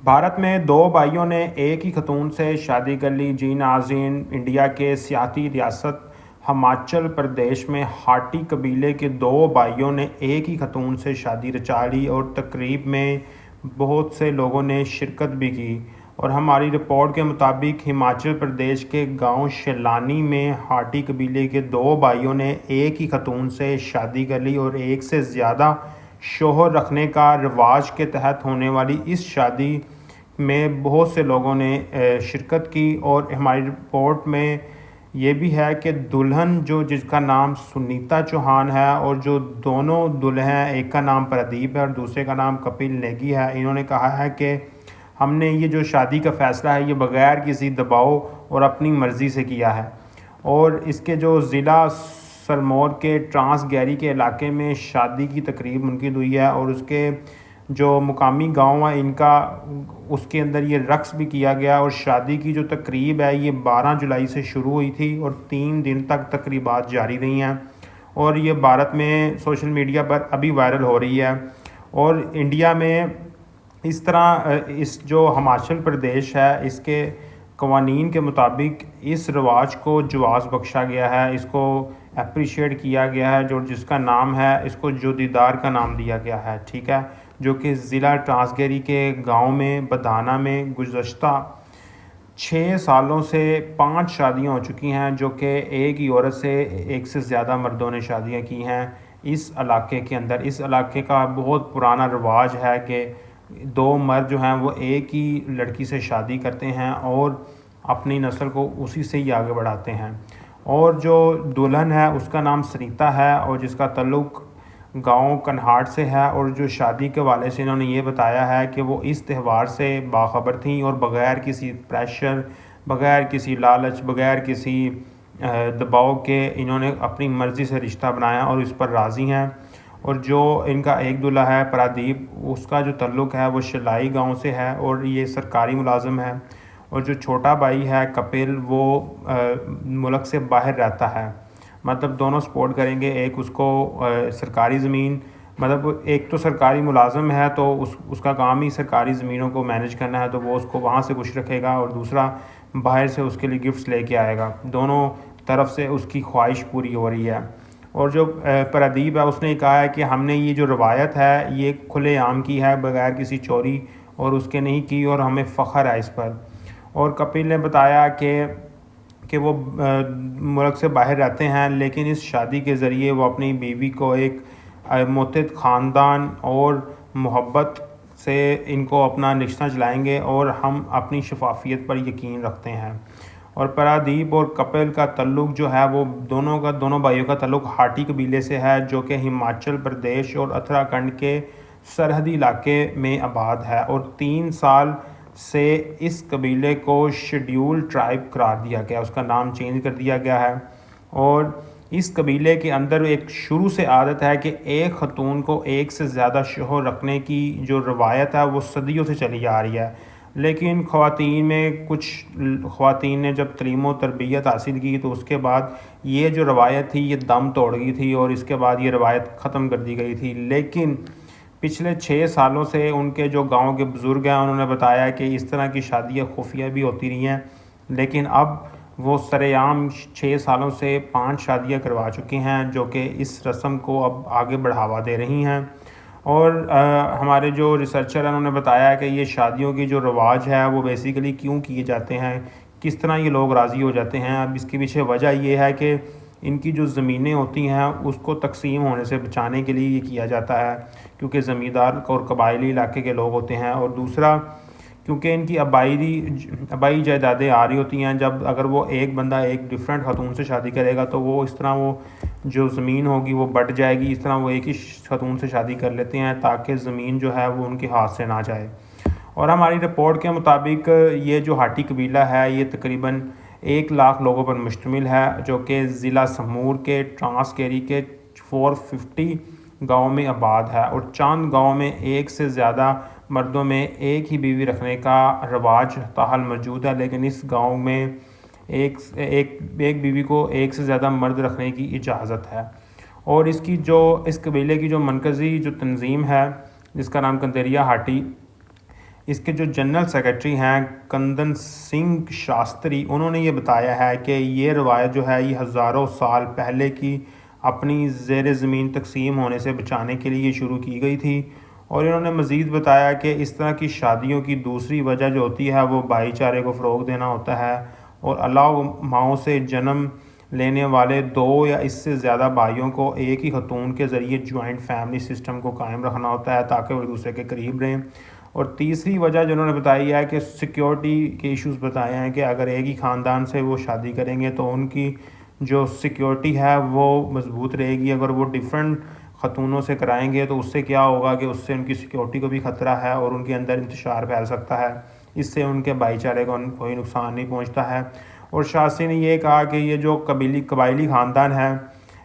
भारत में दो भाइयों ने एक ही खतून से शादी कर ली। जी नाज़रीन, इंडिया के सियाती रियासत हिमाचल प्रदेश में हाटी कबीले के दो भाइयों ने एक ही खतून से शादी रचा ली और तकरीब में बहुत से लोगों ने शिरकत भी की। और हमारी रिपोर्ट के मुताबिक हिमाचल प्रदेश के गांव शेलानी में हाटी कबीले के दो भाइयों ने एक ही खतून से शादी कर ली और एक से ज़्यादा शोहर रखने का रिवाज के तहत होने वाली इस शादी में बहुत से लोगों ने शिरकत की। और हमारी रिपोर्ट में ये भी है कि दुल्हन जो जिसका नाम सुनीता चौहान है और जो दोनों दुल्हे हैं, एक का नाम प्रदीप है और दूसरे का नाम कपिल नेगी है, इन्होंने कहा है कि हमने ये जो शादी का फ़ैसला है ये बग़ैर किसी दबाव और अपनी मर्ज़ी से किया है। और इसके जो ज़िला सिरमौर के ट्रांसगैरी के इलाके में शादी की तकरीब मुनक़िद हुई है और उसके जो मुकामी गांव है इनका उसके अंदर ये रक़्स भी किया गया। और शादी की जो तकरीब है ये 12 जुलाई से शुरू हुई थी और 3 दिन तक तकरीबात जारी रही हैं और ये भारत में सोशल मीडिया पर अभी वायरल हो रही है। और इंडिया में इस तरह इस जो हिमाचल प्रदेश है इसके कवानीन के मुताबिक इस रिवाज को जवाज़ बख्शा गया है, इसको अप्रिशिएट किया गया है, जो जिसका नाम है इसको जोड़ीदार का नाम दिया गया है, ठीक है, जो कि ज़िला ट्रांसगैरी के गांव में बदाना में गुज़श्ता 6 सालों से 5 शादियां हो चुकी हैं, जो कि एक ही औरत से एक से ज़्यादा मर्दों ने शादियां की हैं इस इलाके के अंदर। इस इलाके का बहुत पुराना रिवाज है कि दो मर्द जो हैं वो एक ही लड़की से शादी करते हैं और अपनी नस्ल को उसी से ही आगे बढ़ाते हैं। और जो दुल्हन है उसका नाम सरिता है और जिसका ताल्लुक़ गांव कन्हाट से है। और जो शादी के वाले से इन्होंने ये बताया है कि वो इस त्यौहार से बाखबर थी और बग़ैर किसी प्रेशर, बग़ैर किसी लालच, बग़ैर किसी दबाव के इन्होंने अपनी मर्ज़ी से रिश्ता बनाया और इस पर राज़ी हैं। और जो इनका एक दूल्हा है प्रदीप, उसका जो ताल्लुक़ है वो शिलाई गांव से है और ये सरकारी मुलाज़िम है। और जो छोटा भाई है कपिल, वो मुल्क से बाहर रहता है। मतलब दोनों सपोर्ट करेंगे, एक उसको सरकारी ज़मीन, मतलब एक तो सरकारी मुलाज़िम है तो उसका काम ही सरकारी ज़मीनों को मैनेज करना है, तो वो उसको वहाँ से खुश रखेगा और दूसरा बाहर से उसके लिए गिफ्ट्स लेके आएगा। दोनों तरफ से उसकी ख्वाहिश पूरी हो रही है। और जो प्रदीप है उसने कहा है कि हमने ये जो रवायत है ये खुलेआम की है, बग़ैर किसी चोरी और उसके नहीं की और हमें फ़ख्र है इस पर। और कपिल ने बताया कि वो मुल्क से बाहर रहते हैं लेकिन इस शादी के ज़रिए वो अपनी बीवी को एक मुत्तहिद ख़ानदान और मोहब्बत से इनको अपना रिश्ता चलाएँगे और हम अपनी शफाफियत पर यकीन रखते हैं। और प्रदीप और कपिल का ताल्लुक़ जो है वो दोनों भाइयों का ताल्लुक़ हाटी कबीले से है, जो कि हिमाचल प्रदेश और उत्तराखंड के सरहदी इलाके में आबाद है। और 3 साल से इस कबीले को शेड्यूल ट्राइब करार दिया गया, उसका नाम चेंज कर दिया गया है। और इस कबीले के अंदर एक शुरू से आदत है कि एक खतून को एक से ज़्यादा शोहर रखने की जो रवायत है वो सदियों से चली आ रही है। लेकिन ख़वातीन में कुछ ख़वातीन ने जब तलीम व तरबियत हासिल की तो उसके बाद ये जो रवायत थी ये दम तोड़ गई थी और इसके बाद ये रवायत ख़त्म कर दी गई थी। लेकिन पिछले 6 सालों से उनके जो गांव के बुज़ुर्ग हैं उन्होंने बताया कि इस तरह की शादियां खुफिया भी होती रही हैं, लेकिन अब वो सरेआम 6 सालों से 5 शादियां करवा चुके हैं, जो कि इस रस्म को अब आगे बढ़ावा दे रही हैं। और हमारे जो रिसर्चर हैं उन्होंने बताया कि ये शादियों की जो रवाज है वो बेसिकली क्यों किए जाते हैं, किस तरह ये लोग राज़ी हो जाते हैं। अब इसके पीछे वजह ये है कि इनकी जो ज़मीनें होती हैं उसको तकसीम होने से बचाने के लिए ये किया जाता है, क्योंकि ज़मींदार और कबायली इलाके के लोग होते हैं। और दूसरा क्योंकि इनकी आबाई जायदादें आ रही होती हैं, जब अगर वो एक बंदा एक डिफरेंट खातून से शादी करेगा तो वो इस तरह वो जो ज़मीन होगी वो बढ़ जाएगी। इस तरह वो एक ही खातून से शादी कर लेते हैं ताकि ज़मीन जो है वो उनके हाथ से ना जाए। और हमारी रिपोर्ट के मुताबिक ये जो हाटी कबीला है ये तकरीबन 1 लाख लोगों पर मुश्तमिल है, जो कि ज़िला समूर के ट्रांसगैरी के 450 गाँव में आबाद है। और चंद गाँव में एक से ज़्यादा मर्दों में एक ही बीवी रखने का रवाज ताहाल मौजूद है, लेकिन इस गांव में एक बीवी को एक से ज़्यादा मर्द रखने की इजाज़त है। और इस कबीले की जो मरकज़ी जो तंजीम है जिसका नाम कंदेरिया हाटी, इसके जो जनरल सेक्रेटरी हैं कंदन सिंह शास्त्री, उन्होंने ये बताया है कि ये रवायत जो है ये हज़ारों साल पहले की अपनी ज़ेर ज़मीन तकसीम होने से बचाने के लिए शुरू की गई थी। और इन्होंने मज़ीद बताया कि इस तरह की शादियों की दूसरी वजह जो होती है वो भाईचारे को फ़रोग़ देना होता है और अलाउ माओं से जन्म लेने वाले दो या इससे ज़्यादा भाइयों को एक ही खतून के ज़रिए जॉइंट फैमिली सिस्टम को कायम रखना होता है ताकि वो एक दूसरे के करीब रहें। और तीसरी वजह जो उन्होंने बताई है कि सिक्योरिटी के इश्यूज़ बताए हैं कि अगर एक ही ख़ानदान से वो शादी करेंगे तो उनकी जो सिक्योरिटी है वो मज़बूत रहेगी। अगर वो डिफरेंट ख़तूनों से कराएंगे तो उससे क्या होगा कि उससे उनकी सिक्योरिटी को भी ख़तरा है और उनके अंदर इंतशार फैल सकता है। इससे उनके भाईचारे को कोई नुकसान नहीं पहुंचता है। और शास्त्री ने ये कहा कि ये जो कबायली ख़ानदान हैं,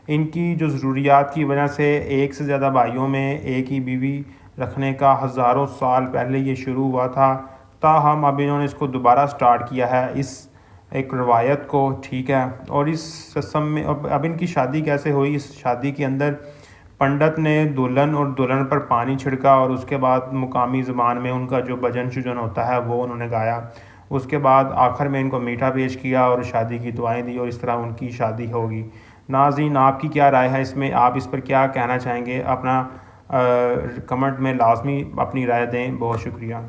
इनकी जो ज़रूरियात की वजह से एक से ज़्यादा भाइयों में एक ही बीवी रखने का हज़ारों साल पहले ये शुरू हुआ था। ताहम अब इन्होंने इसको दोबारा स्टार्ट किया है, इस एक रवायत को, ठीक है। और इस रस्म में अब इनकी शादी कैसे हुई, इस शादी के अंदर पंडित ने दुल्हन और दुल्हन पर पानी छिड़का और उसके बाद मुकामी ज़बान में उनका जो भजन शुजन होता है वो उन्होंने गाया। उसके बाद आखिर में इनको मीठा पेश किया और शादी की दुआएं दी और इस तरह उनकी शादी होगी। नाज़रीन, आपकी क्या राय है इसमें, आप इस पर क्या कहना चाहेंगे? अपना कमेंट में लाजमी अपनी राय दें। बहुत शुक्रिया।